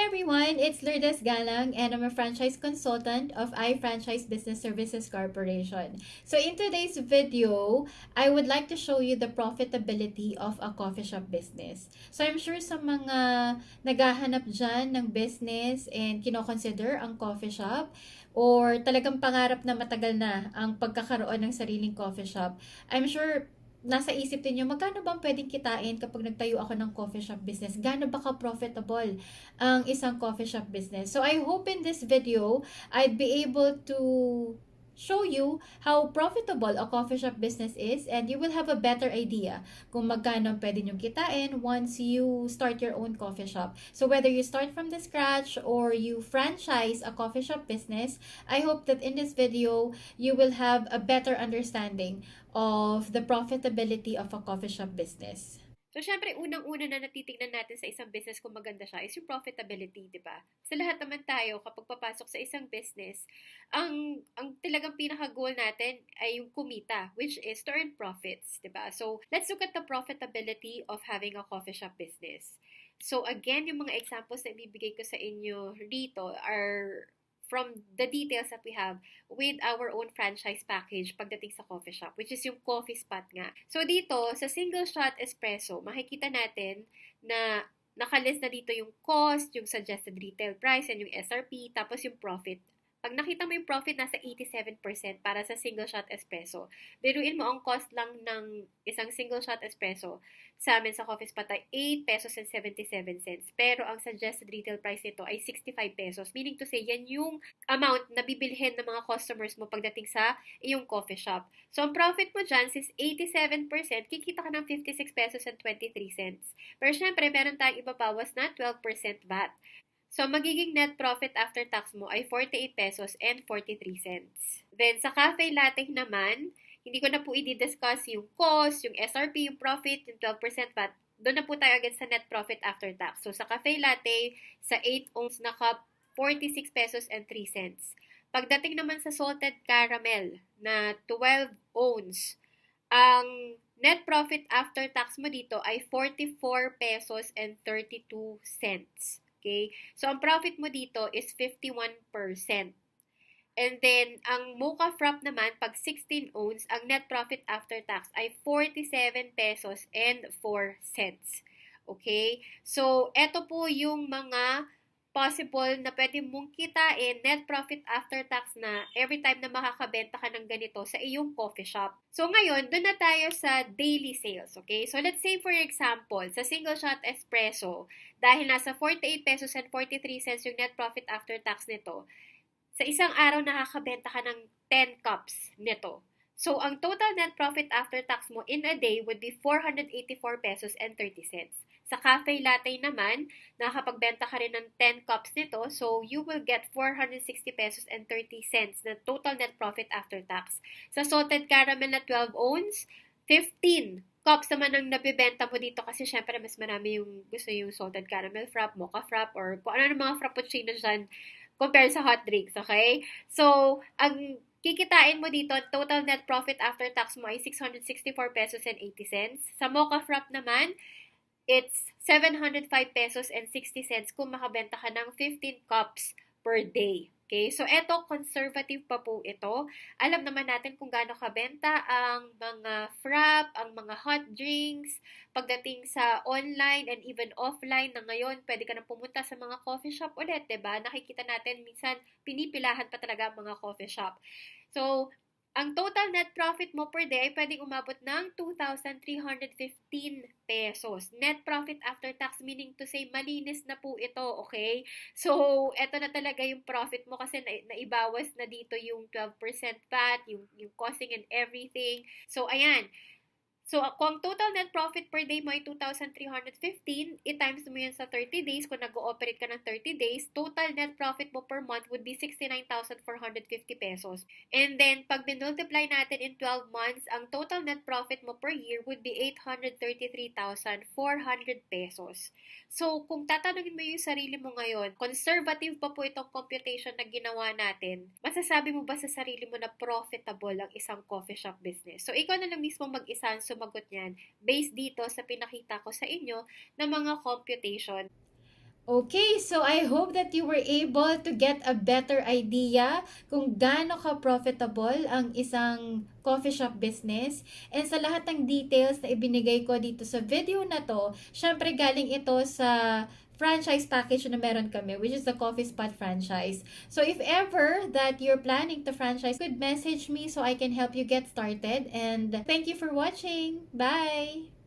everyone, it's Lourdes Galang and I'm a franchise consultant of iFranchise Business Services Corporation. So in today's video, I would like to show you the profitability of a coffee shop business. So I'm sure sa mga naghahanap dyan ng business and kinoconsider ang coffee shop or talagang pangarap na matagal na ang pagkakaroon ng sariling coffee shop, I'm sure nasa isip din niyo, magkano bang pwedeng kitain kapag nagtayo ako ng coffee shop business? Gaano ba ka-profitable ang isang coffee shop business? So, I hope in this video, I'd be able to show you how profitable a coffee shop business is and you will have a better idea kung magkano pwede nyong kitain once you start your own coffee shop. So, whether you start from the scratch or you franchise a coffee shop business, I hope that in this video, you will have a better understanding of the profitability of a coffee shop business. So, syempre, unang-una na natitignan natin sa isang business kung maganda siya is yung profitability, di ba? Sa lahat naman tayo, kapag papasok sa isang business, ang talagang pinaka-goal natin ay yung kumita, which is to earn profits, di ba? So, let's look at the profitability of having a coffee shop business. So, again, yung mga examples na ibibigay ko sa inyo dito are from the details that we have with our own franchise package pagdating sa coffee shop, which is yung coffee spot nga. So dito, sa single shot espresso, makikita natin na nakalist na dito yung cost, yung suggested retail price, and yung SRP, tapos yung profit. Pag nakita mo yung profit, nasa 87% para sa single shot espresso. Biruin mo ang cost lang ng isang single shot espresso sa amin sa coffee spot ay 8 pesos and 77 cents. Pero ang suggested retail price nito ay 65 pesos. Meaning to say, yan yung amount na bibilhin ng mga customers mo pagdating sa iyong coffee shop. So, ang profit mo dyan, since 87%, kikita ka ng 56 pesos and 23 cents. Pero syempre, meron tayong ibabawas na 12% VAT. So, magiging net profit after tax mo ay 48 pesos and 43 cents. Then, sa cafe latte naman, hindi ko na po i-discuss yung cost, yung SRP, yung profit, yung 12% VAT. Doon na po tayo agad sa net profit after tax. So, sa cafe latte, sa 8 ounce na cup, 46 pesos and 3 cents. Pagdating naman sa salted caramel na 12 ounce, ang net profit after tax mo dito ay 44 pesos and 32 cents. Okay? So, ang profit mo dito is 51%. And then, ang mocha frap naman, pag 16 ounce, ang net profit after tax ay 47 pesos and 4 cents. Okay? So, eto po yung mga possible na pwede mong kitain net profit after tax na every time na makakabenta ka ng ganito sa iyong coffee shop. So, ngayon, doon na tayo sa daily sales. Okay? So, let's say for example, sa single shot espresso, dahil nasa 48 pesos and 43 cents yung net profit after tax nito, sa isang araw nakakabenta ka ng 10 cups nito. So, ang total net profit after tax mo in a day would be 484 pesos and 30 cents. Sa cafe latte naman, nakapagbenta ka rin ng 10 cups nito, so you will get 460 pesos and 30 cents na total net profit after tax. Sa salted caramel na 12 ounce, 15 cups naman ang nabibenta mo dito kasi syempre mas marami yung gusto yung salted caramel frap, mocha frap, or kung ano ng mga frappuccino dyan compared sa hot drinks, okay? So, ang kikitain mo dito, total net profit after tax mo ay 664 pesos and 80 cents. Sa mocha frap naman, it's 705 pesos and 60 cents kung makabenta ka ng 15 cups per day. Okay? So, eto, conservative pa po ito. Alam naman natin kung gaano kabenta ang mga frap, ang mga hot drinks, pagdating sa online and even offline na ngayon, pwede ka na pumunta sa mga coffee shop ulit, 'di ba? Nakikita natin minsan pinipilahan pa talaga ang mga coffee shop. So, ang total net profit mo per day ay pwedeng umabot ng 2,315 pesos. Net profit after tax, meaning to say, malinis na po ito, okay? So, eto na talaga yung profit mo kasi naibawas na dito yung 12% VAT, yung costing and everything. So, ayan. So, kung total net profit per day mo ay 2,315, i-times mo yun sa 30 days. Kung nag-ooperate ka ng 30 days, total net profit mo per month would be 69,450 pesos. And then, pag binultiply natin in 12 months, ang total net profit mo per year would be 833,400 pesos. So, kung tatanungin mo yung sarili mo ngayon, conservative pa po itong computation na ginawa natin, masasabi mo ba sa sarili mo na profitable ang isang coffee shop business? So, ikaw na lang mismo mag-isa ang sumagot niyan based dito sa pinakita ko sa inyo na mga computation. Okay, so I hope that you were able to get a better idea kung gaano ka-profitable ang isang coffee shop business. And sa lahat ng details na ibinigay ko dito sa video na to, syempre galing ito sa franchise package na meron kami, which is the Coffee Spot franchise. So if ever that you're planning to franchise, could message me so I can help you get started. And thank you for watching. Bye!